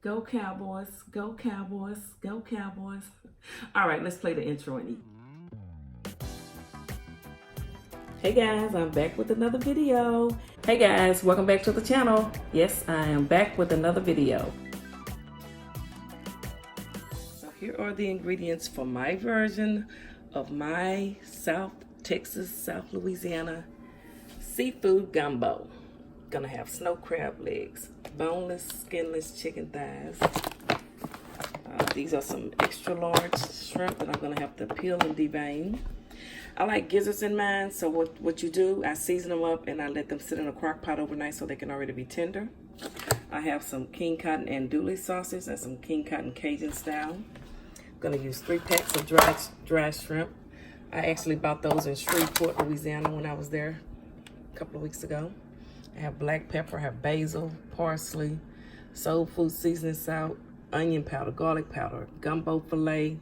Go Cowboys, go Cowboys, go Cowboys. All right, let's play the intro and eat. Hey guys, I'm back with another video. Hey guys, welcome back to the channel. Yes, I am back with another video. So here are the ingredients for my version of my South Texas, South Louisiana seafood gumbo. Gonna have snow crab legs, boneless, skinless chicken thighs. These are some extra large shrimp that I'm gonna have to peel and devein. I like gizzards in mine, so what you do, I season them up and I let them sit in a crock pot overnight so they can already be tender. I have some King Cotton andouille sausage and some King Cotton Cajun style. I'm gonna use 3 packs of dry shrimp. I actually bought those in Shreveport, Louisiana when I was there a couple of weeks ago. I have black pepper, I have basil, parsley, soul food seasoning, salt, onion powder, garlic powder, gumbo filet,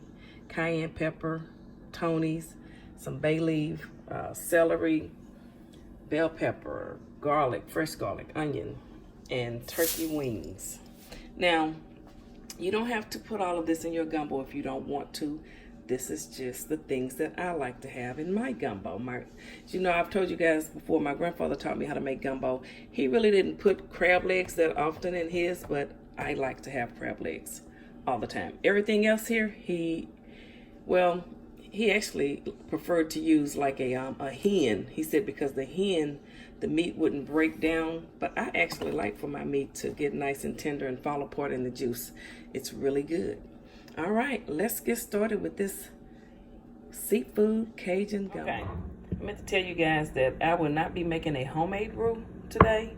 cayenne pepper, Tony's, some bay leaf, celery, bell pepper, garlic, fresh garlic, onion, and turkey wings. Now, you don't have to put all of this in your gumbo if you don't want to. This is just the things that I like to have in my gumbo. You know, I've told you guys before, my grandfather taught me how to make gumbo. He really didn't put crab legs that often in his, but I like to have crab legs all the time. Everything else here, he actually preferred to use like a hen. He said because the hen, the meat wouldn't break down, but I actually like for my meat to get nice and tender and fall apart in the juice. It's really good. All right, let's get started with this seafood Cajun gumbo. Okay, I meant to tell you guys that I will not be making a homemade roux today.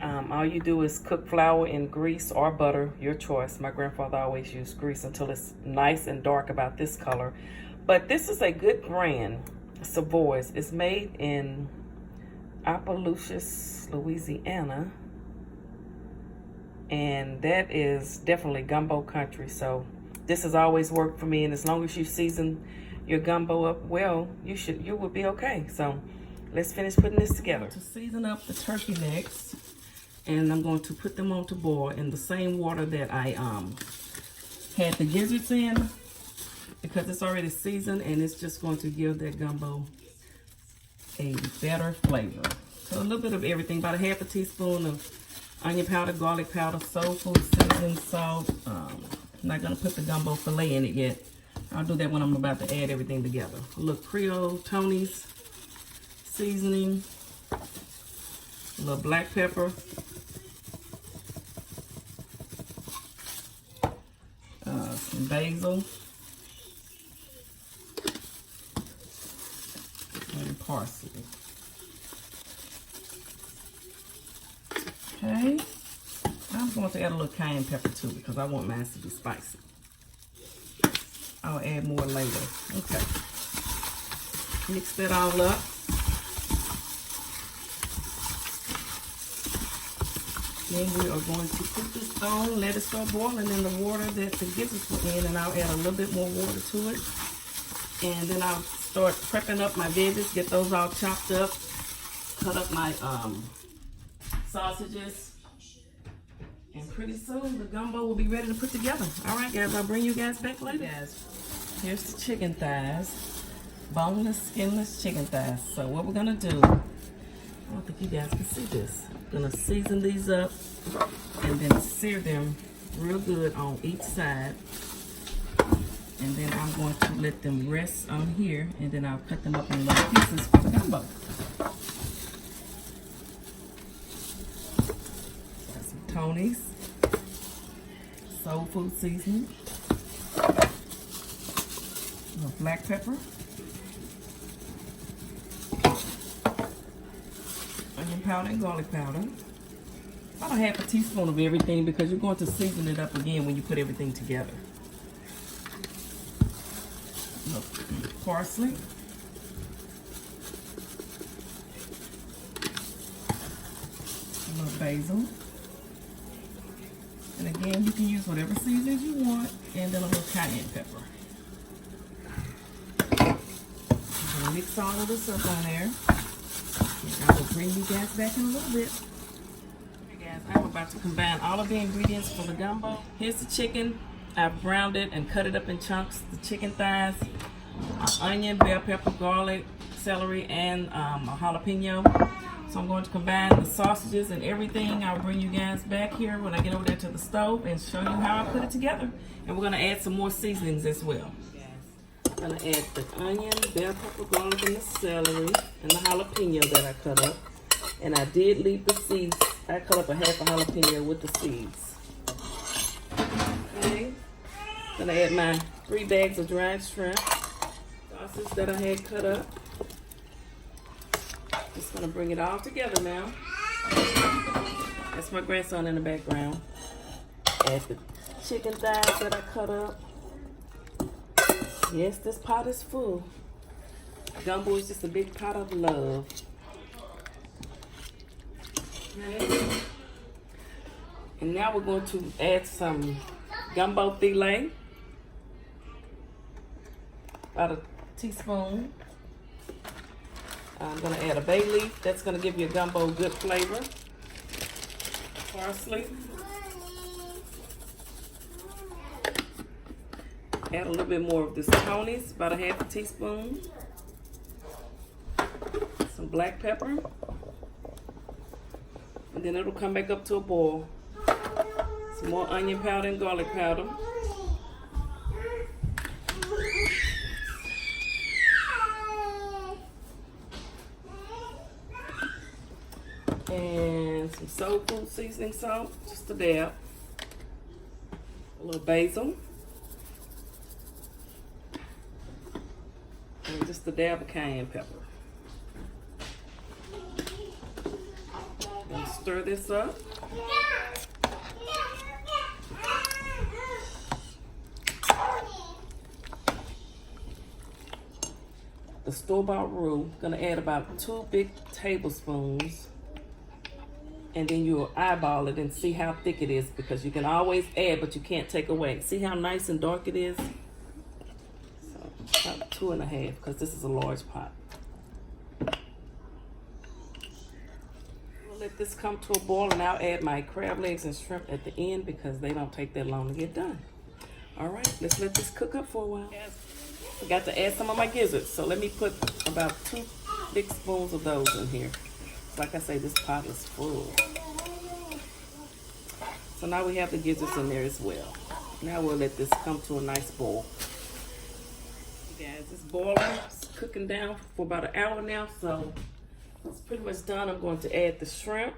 All you do is cook flour in grease or butter, your choice. My grandfather always used grease until it's nice and dark about this color. But this is a good brand, Savoy's. It's made in Opelousas, Louisiana. And that is definitely gumbo country. So this has always worked for me. And as long as you season your gumbo up well, you will be okay. So let's finish putting this together. To season up the turkey necks, and I'm going to put them on to boil in the same water that I had the gizzards in, because it's already seasoned and it's just going to give that gumbo a better flavor. So a little bit of everything, about a half a teaspoon of onion powder, garlic powder, soul food seasoning, salt. I'm not gonna put the gumbo filet in it yet. I'll do that when I'm about to add everything together. A little Creole, Tony's seasoning, a little black pepper, some basil, and parsley. Okay, I'm going to add a little cayenne pepper to it because I want mine to be spicy. I'll add more later. Okay, mix that all up. Then we are going to put this on, let it start boiling in the water that the gizzards were in, and I'll add a little bit more water to it. And then I'll start prepping up my veggies, get those all chopped up, cut up my sausages, and pretty soon the gumbo will be ready to put together. All right, guys, I'll bring you guys back later. Guys, here's the chicken thighs, boneless, skinless chicken thighs. So what we're gonna do, I don't think you guys can see this. I'm gonna season these up and then sear them real good on each side. And then I'm going to let them rest on here, and then I'll cut them up in little pieces for the gumbo. Tony's soul food seasoning, black pepper, onion powder and garlic powder. About a half a teaspoon of everything because you're going to season it up again when you put everything together. Parsley, a little basil. And again, you can use whatever seasonings you want, and then a little cayenne pepper. I'm gonna mix all of this up on there. And I will bring you guys back in a little bit. Okay guys, I will about to combine all of the ingredients for the gumbo. Here's the chicken. I've browned it and cut it up in chunks. The chicken thighs, onion, bell pepper, garlic, celery, and a jalapeno. So I'm going to combine the sausages and everything. I'll bring you guys back here when I get over there to the stove and show you how I put it together. And we're going to add some more seasonings as well. I'm going to add the onion, bell pepper, garlic, and the celery, and the jalapeno that I cut up. And I did leave the seeds. I cut up a half a jalapeno with the seeds. Okay. I'm going to add my 3 bags of dried shrimp. Sausage that I had cut up. Just gonna bring it all together now. That's my grandson in the background. Add the chicken thighs that I cut up. Yes, this pot is full. Gumbo is just a big pot of love. Okay. And now we're going to add some gumbo filet. About a teaspoon. I'm going to add a bay leaf. That's going to give your gumbo good flavor. Parsley. Add a little bit more of this Tony's, about a half a teaspoon. Some black pepper. And then it'll come back up to a boil. Some more onion powder and garlic powder. And some soul food seasoning salt, just a dab. A little basil. And just a dab of cayenne pepper. And stir this up. The store-bought roux, gonna add about 2 big tablespoons. And then you'll eyeball it and see how thick it is, because you can always add, but you can't take away. See how nice and dark it is? So about 2.5, because this is a large pot. We'll let this come to a boil, and I'll add my crab legs and shrimp at the end because they don't take that long to get done. All right, let's let this cook up for a while. Forgot to add some of my gizzards, so let me put about 2 big spoons of those in here. Like I say, this pot is full. So now we have the gizzards in there as well. Now we'll let this come to a nice boil. You guys, it's boiling. It's cooking down for about an hour now, so it's pretty much done. I'm going to add the shrimp.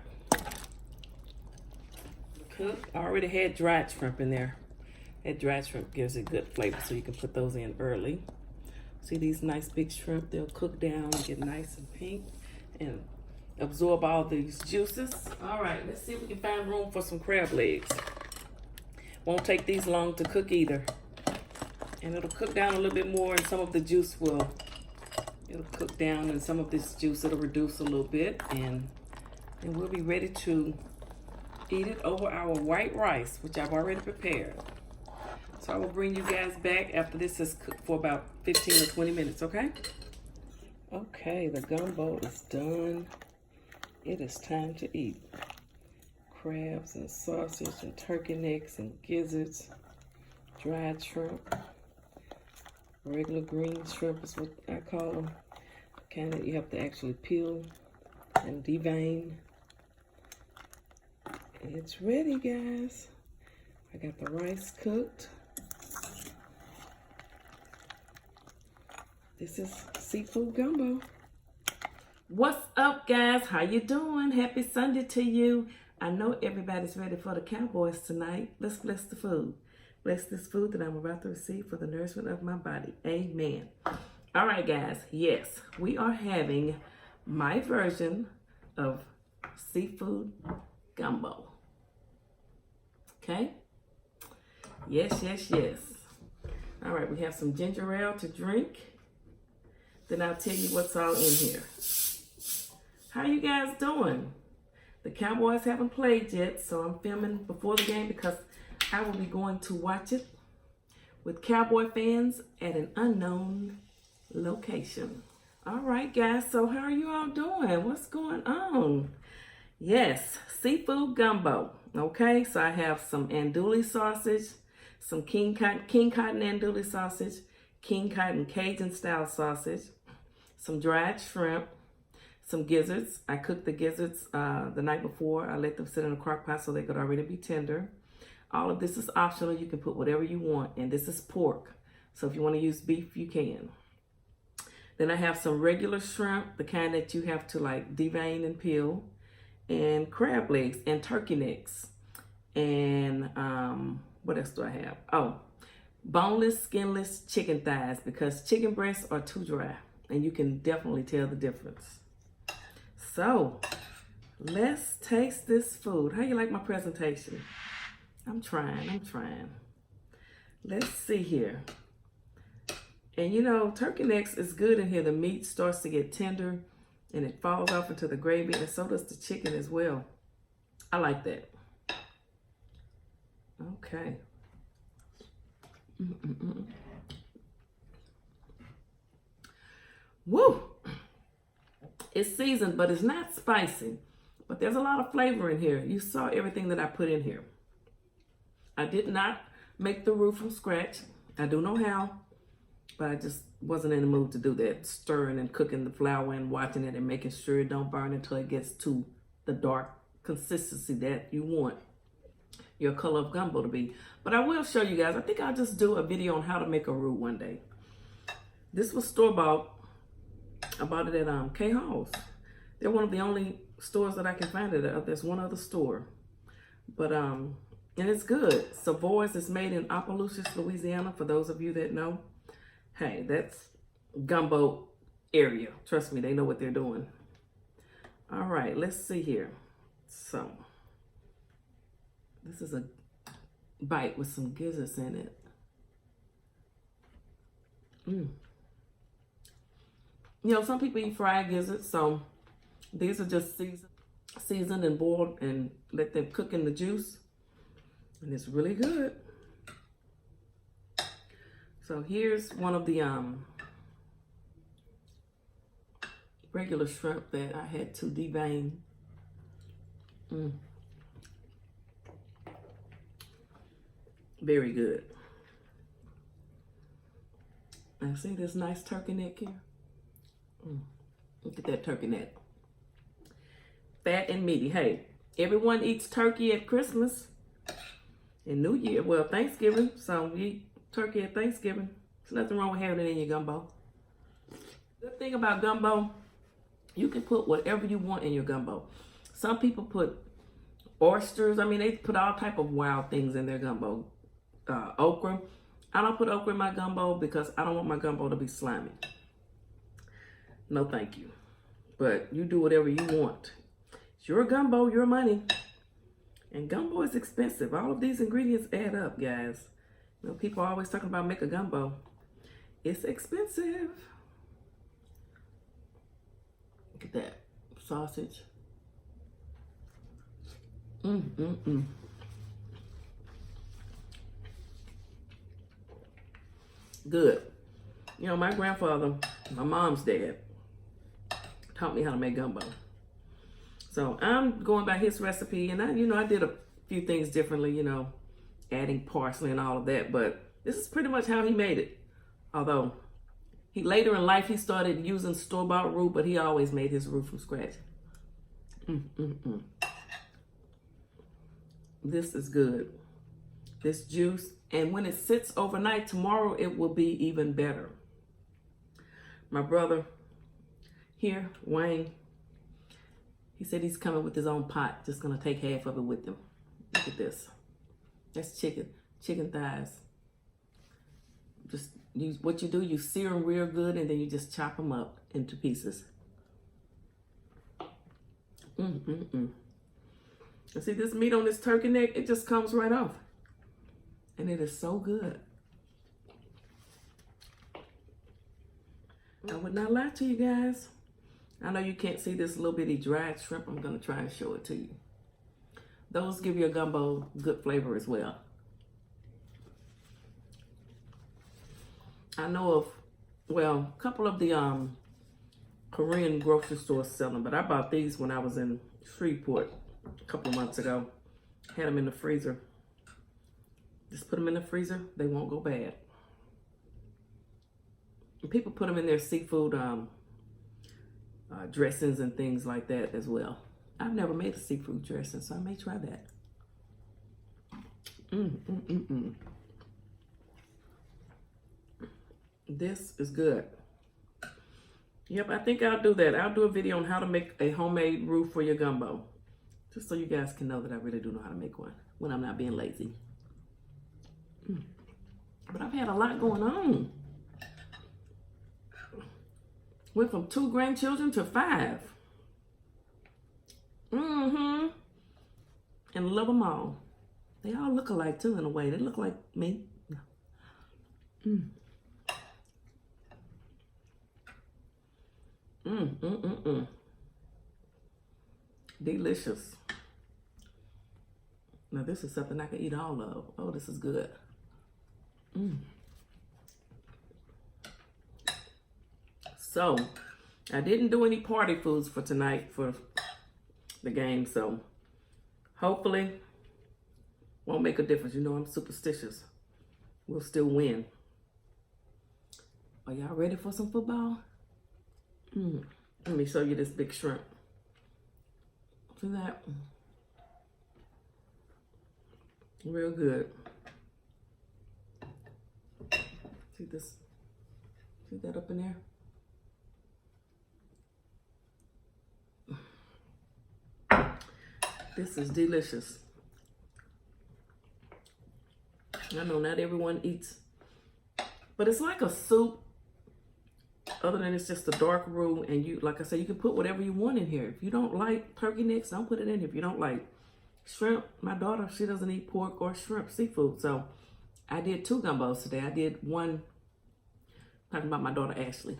Cook. I already had dried shrimp in there. That dried shrimp gives it good flavor, so you can put those in early. See these nice big shrimp? They'll cook down and get nice and pink and absorb all these juices. All right, let's see if we can find room for some crab legs. Won't take these long to cook either. And it'll cook down a little bit more, and some of the juice will, it'll cook down, and some of this juice, it'll reduce a little bit, and we'll be ready to eat it over our white rice, which I've already prepared. So I will bring you guys back after this has cooked for about 15 or 20 minutes, okay? Okay, the gumbo is done. It is time to eat. Crabs and sausage and turkey necks and gizzards, dried shrimp, regular green shrimp is what I call them. Kind of, you have to actually peel and devein. It's ready, guys. I got the rice cooked. This is seafood gumbo. What's up, guys? How you doing? Happy Sunday to you. I know everybody's ready for the Cowboys tonight. Let's bless the food. Bless this food that I'm about to receive for the nourishment of my body. Amen. All right, guys. Yes, we are having my version of seafood gumbo. Okay? Yes, yes, yes. All right, we have some ginger ale to drink. Then I'll tell you what's all in here. How you guys doing? The Cowboys haven't played yet, so I'm filming before the game because I will be going to watch it with Cowboy fans at an unknown location. All right, guys, so how are you all doing? What's going on? Yes, seafood gumbo. Okay, so I have some andouille sausage, some king cotton andouille sausage, king cotton Cajun style sausage, some dried shrimp, some gizzards. I cooked the gizzards the night before. I let them sit in a crock pot so they could already be tender. All of this is optional. You can put whatever you want, and this is pork. So if you want to use beef, you can. Then I have some regular shrimp, the kind that you have to like devein and peel, and crab legs and turkey necks. And what else do I have? Oh, boneless, skinless chicken thighs, because chicken breasts are too dry and you can definitely tell the difference. So let's taste this food. How you like my presentation? I'm trying. Let's see here. And you know, turkey necks is good in here. The meat starts to get tender and it falls off into the gravy, and so does the chicken as well. I like that. Okay. Woo! It's seasoned, but it's not spicy. But there's a lot of flavor in here. You saw everything that I put in here. I did not make the roux from scratch. I do know how, but I just wasn't in the mood to do that. Stirring and cooking the flour and watching it and making sure it don't burn until it gets to the dark consistency that you want your color of gumbo to be. But I will show you guys. I think I'll just do a video on how to make a roux one day. This was store-bought. I bought it at K Halls. They're one of the only stores that I can find it at. There's one other store. But and it's good. Savoy's is made in Opelousas, Louisiana, for those of you that know. Hey, that's gumbo area. Trust me, they know what they're doing. All right, let's see here. So, this is a bite with some gizzards in it. You know, some people eat fried gizzards, so these are just seasoned and boiled and let them cook in the juice. And it's really good. So here's one of the regular shrimp that I had to devein. Very good. And see this nice turkey neck here? Look at that turkey neck. Fat and meaty. Hey, everyone eats turkey at Christmas and New Year. Well, Thanksgiving. So we eat turkey at Thanksgiving. There's nothing wrong with having it in your gumbo. Good thing about gumbo, you can put whatever you want in your gumbo. Some people put oysters. I mean, they put all type of wild things in their gumbo. Okra. I don't put okra in my gumbo because I don't want my gumbo to be slimy. No, thank you. But you do whatever you want. It's your gumbo, your money. And gumbo is expensive. All of these ingredients add up, guys. You know, people are always talking about make a gumbo. It's expensive. Look at that sausage. Good. You know, my grandfather, my mom's dad, taught me how to make gumbo. So I'm going by his recipe, and I did a few things differently, you know, adding parsley and all of that, but this is pretty much how he made it. Although later in life he started using store-bought roux, but he always made his roux from scratch. This is good. This juice, and when it sits overnight, tomorrow it will be even better. My brother here, Wayne, he said he's coming with his own pot. Just gonna take half of it with him. Look at this. That's chicken thighs. Just what you do, you sear them real good, and then you just chop them up into pieces. And see this meat on this turkey neck, it just comes right off. And it is so good. I would not lie to you guys. I know you can't see this little bitty dried shrimp. I'm going to try and show it to you. Those give your gumbo good flavor as well. I know of, well, a couple of the Korean grocery stores sell them, but I bought these when I was in Shreveport a couple of months ago. Had them in the freezer. Just put them in the freezer. They won't go bad. And people put them in their seafood dressings and things like that as well. I've never made a seafood dressing, so I may try that. This is good. Yep, I think I'll do that. I'll do a video on how to make a homemade roux for your gumbo. Just so you guys can know that I really do know how to make one when I'm not being lazy. But I've had a lot going on. Went from 2 grandchildren to 5. And love them all. They all look alike too in a way. They look like me. Delicious. Now this is something I can eat all of. Oh, this is good. So, I didn't do any party foods for tonight for the game, so hopefully won't make a difference. You know I'm superstitious. We'll still win. Are y'all ready for some football? Let me show you this big shrimp. See that? Real good. See this? See that up in there? This is delicious. I know not everyone eats, but it's like a soup, other than it's just a dark roux, and you, like I said, you can put whatever you want in here. If you don't like turkey necks, don't put it in here. If you don't like shrimp, my daughter, she doesn't eat pork or shrimp, seafood, so I did 2 gumbos today. I did one, talking about my daughter Ashley.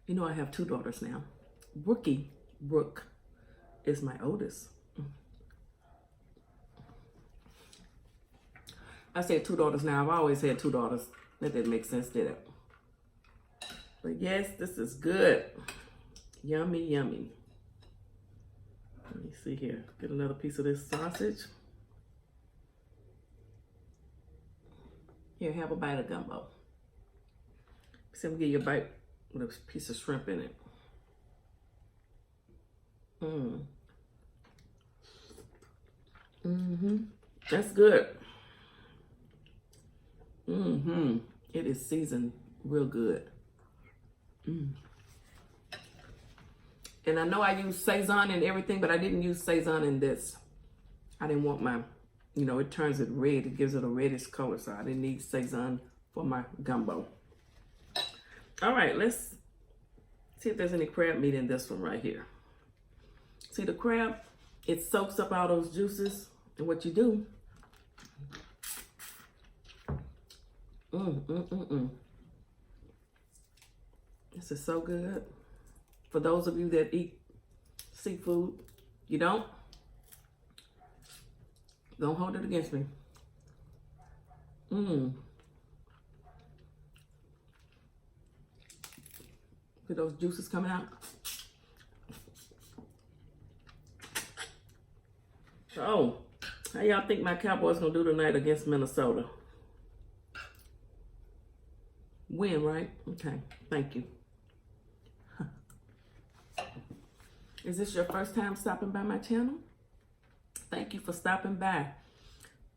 You know I have 2 daughters now. Brooke is my oldest. I said 2 daughters now. I've always had 2 daughters. That didn't make sense, did it? But yes, this is good. Yummy, yummy. Let me see here. Get another piece of this sausage. Here, have a bite of gumbo. See, I'm gonna give you a bite with a piece of shrimp in it. That's good. It is seasoned real good. And I know I use Sazon and everything, but I didn't use Sazon in this. I didn't want my, you know, it turns it red. It gives it a reddish color, so I didn't need Sazon for my gumbo. All right, let's see if there's any crab meat in this one right here. See the crab? It soaks up all those juices. And what you do, this is so good. For those of you that eat seafood, you don't hold it against me. Look at those juices coming out. Oh, how y'all think my Cowboys gonna do tonight against Minnesota? Win, right? Okay, thank you. Is this your first time stopping by my channel? Thank you for stopping by.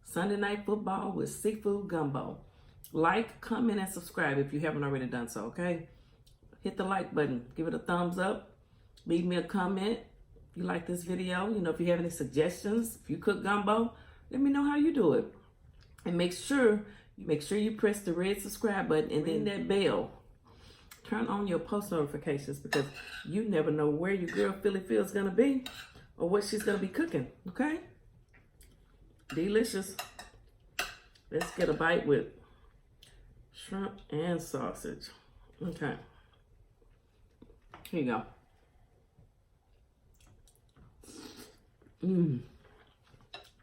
Sunday Night Football with Seafood Gumbo. Like, comment, and subscribe if you haven't already done so, okay? Hit the like button. Give it a thumbs up. Leave me a comment if you like this video. You know, if you have any suggestions, if you cook gumbo, let me know how you do it. And make sure you press the red subscribe button and then that bell. Turn on your post notifications because you never know where your girl Philly Phil's gonna be or what she's gonna be cooking, okay? Delicious. Let's get a bite with shrimp and sausage. Okay. Here you go.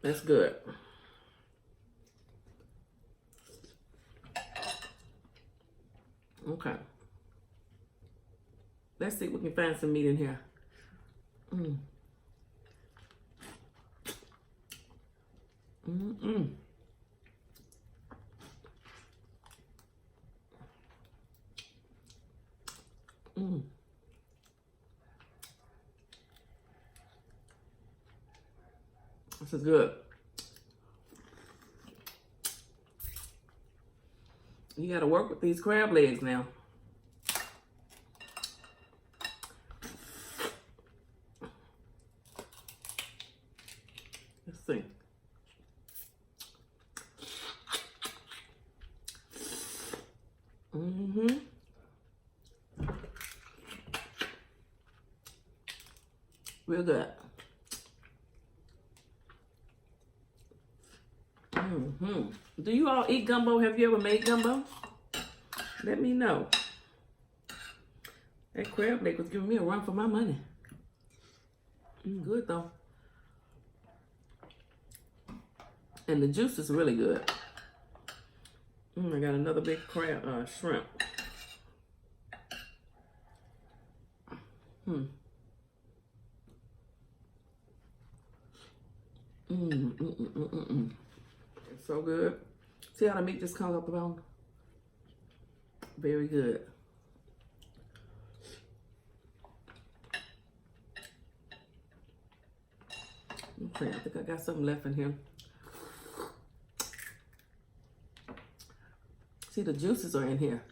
That's good. Okay. Let's see if we can find some meat in here. Mm. Mm-mm. Mm. This is good. You gotta work with these crab legs now. Let's see. Mm-hmm. Real good. Mm-hmm. Do you all eat gumbo? Have you ever made gumbo? Let me know. That crab leg was giving me a run for my money. Good though. And the juice is really good. I got another big crab, shrimp. It's so good. See how the meat just comes up the bone? Very good. Okay, I think I got something left in here. See, the juices are in here.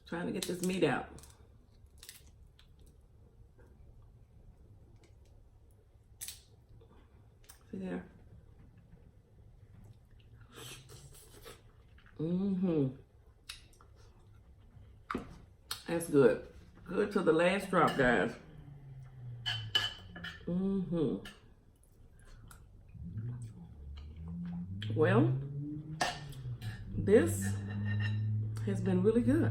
Trying to get this meat out. See there? That's good. Good to the last drop, guys. Well, this has been really good.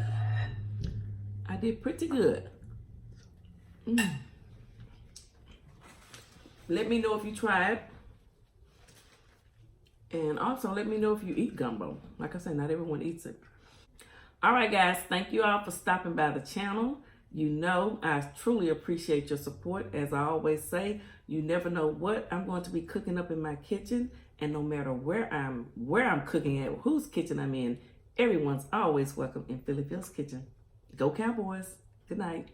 I did pretty good. Let me know if you tried. And also let me know if you eat gumbo. Like I said, not everyone eats it. All right, guys. Thank you all for stopping by the channel. You know, I truly appreciate your support. As I always say, you never know what I'm going to be cooking up in my kitchen. And no matter where I'm cooking at, whose kitchen I'm in, everyone's always welcome in Philly Phil's kitchen. Go Cowboys. Good night.